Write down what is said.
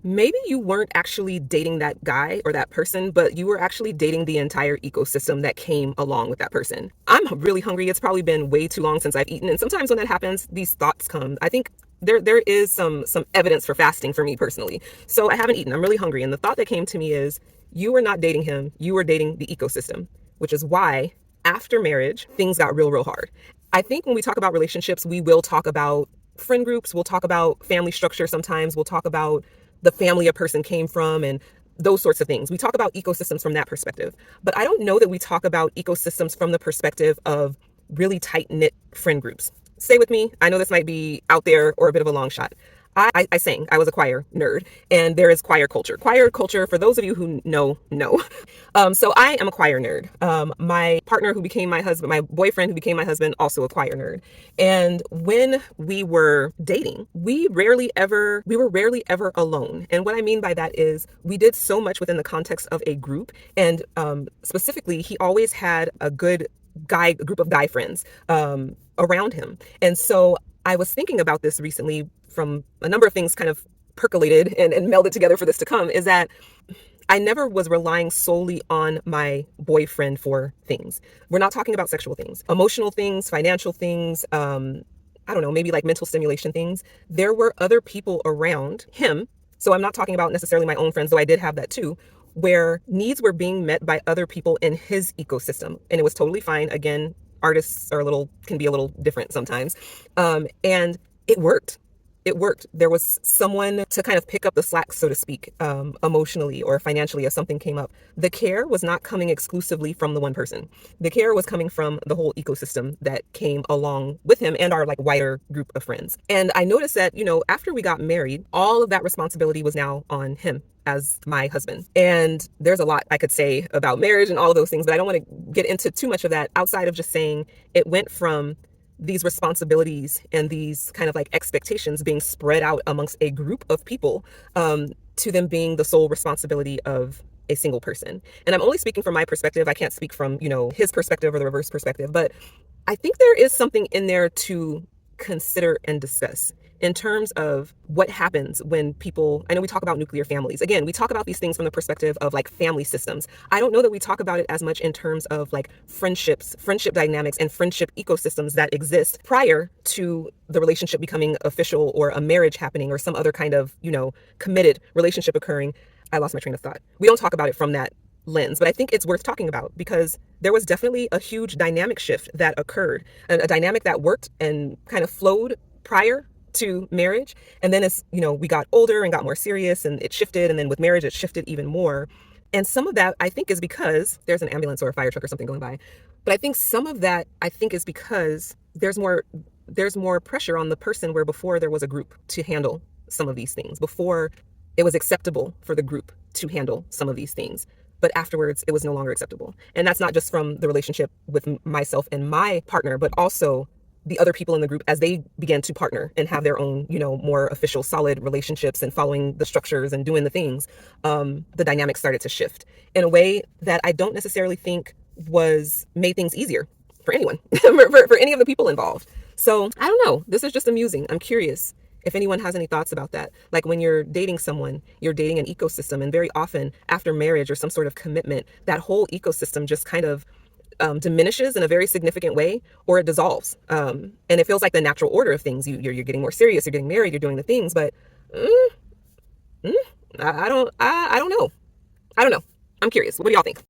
maybe you weren't actually dating that guy or that person, but you were actually dating the entire ecosystem that came along with that person. I'm really hungry. It's probably been way too long since I've eaten. And sometimes when that happens, these thoughts come. I think there is some evidence for fasting for me personally. So I haven't eaten. I'm really hungry. And the thought that came to me is you were not dating him. You were dating the ecosystem, which is why after marriage, things got real hard. I think when we talk about relationships, we will talk about friend groups. We'll talk about family structure. Sometimes we'll talk about the family a person came from and those sorts of things. We talk about ecosystems from that perspective, but I don't know that we talk about ecosystems from the perspective of really tight knit friend groups. Stay with me. I know this might be out there or a bit of a long shot. I sang. I was a choir nerd, and there is choir culture. Choir culture, for those of you who know. So I am a choir nerd. My partner who became my husband, my boyfriend who became my husband, also a choir nerd. And when we were dating, we were rarely ever alone. And what I mean by that is we did so much within the context of a group. And specifically, he always had a group of guy friends around him. And so I was thinking about this recently from a number of things kind of percolated and melded together for this to come, is that I never was relying solely on my boyfriend for things. We're not talking about sexual things, emotional things, financial things, I don't know, maybe like mental stimulation things. There were other people around him. So I'm not talking about necessarily my own friends, though I did have that too, where needs were being met by other people in his ecosystem. And it was totally fine. Again, artists can be a little different sometimes. And it worked. It worked. There was someone to kind of pick up the slack, so to speak, emotionally or financially if something came up. The care was not coming exclusively from the one person. The care was coming from the whole ecosystem that came along with him and our like wider group of friends. And I noticed that, after we got married, all of that responsibility was now on him as my husband. And there's a lot I could say about marriage and all of those things, but I don't want to get into too much of that outside of just saying it went from these responsibilities and these kind of like expectations being spread out amongst a group of people to them being the sole responsibility of a single person. And I'm only speaking from my perspective. I can't speak from, his perspective or the reverse perspective, but I think there is something in there to consider and discuss in terms of what happens when I know we talk about nuclear families. Again, we talk about these things from the perspective of like family systems. I don't know that we talk about it as much in terms of like friendship dynamics and friendship ecosystems that exist prior to the relationship becoming official or a marriage happening or some other kind of, committed relationship occurring. I lost my train of thought. We don't talk about it from that lens, but I think it's worth talking about because there was definitely a huge dynamic shift that occurred, a dynamic that worked and kind of flowed prior to marriage. And then as, we got older and got more serious and it shifted. And then with marriage, it shifted even more. And some of that I think is because there's an ambulance or a fire truck or something going by. But I think some of that I think is because there's more pressure on the person where before there was a group to handle some of these things, before it was acceptable for the group to handle some of these things. But afterwards, it was no longer acceptable. And that's not just from the relationship with myself and my partner, but also the other people in the group as they began to partner and have their own, more official, solid relationships and following the structures and doing the things. The dynamic started to shift in a way that I don't necessarily think made things easier for anyone, for any of the people involved. So I don't know. This is just amusing. I'm curious if anyone has any thoughts about that. Like when you're dating someone, you're dating an ecosystem, and very often after marriage or some sort of commitment, that whole ecosystem just kind of diminishes in a very significant way, or it dissolves. And it feels like the natural order of things. You're getting more serious, you're getting married, you're doing the things, but I don't know. I'm curious. What do y'all think?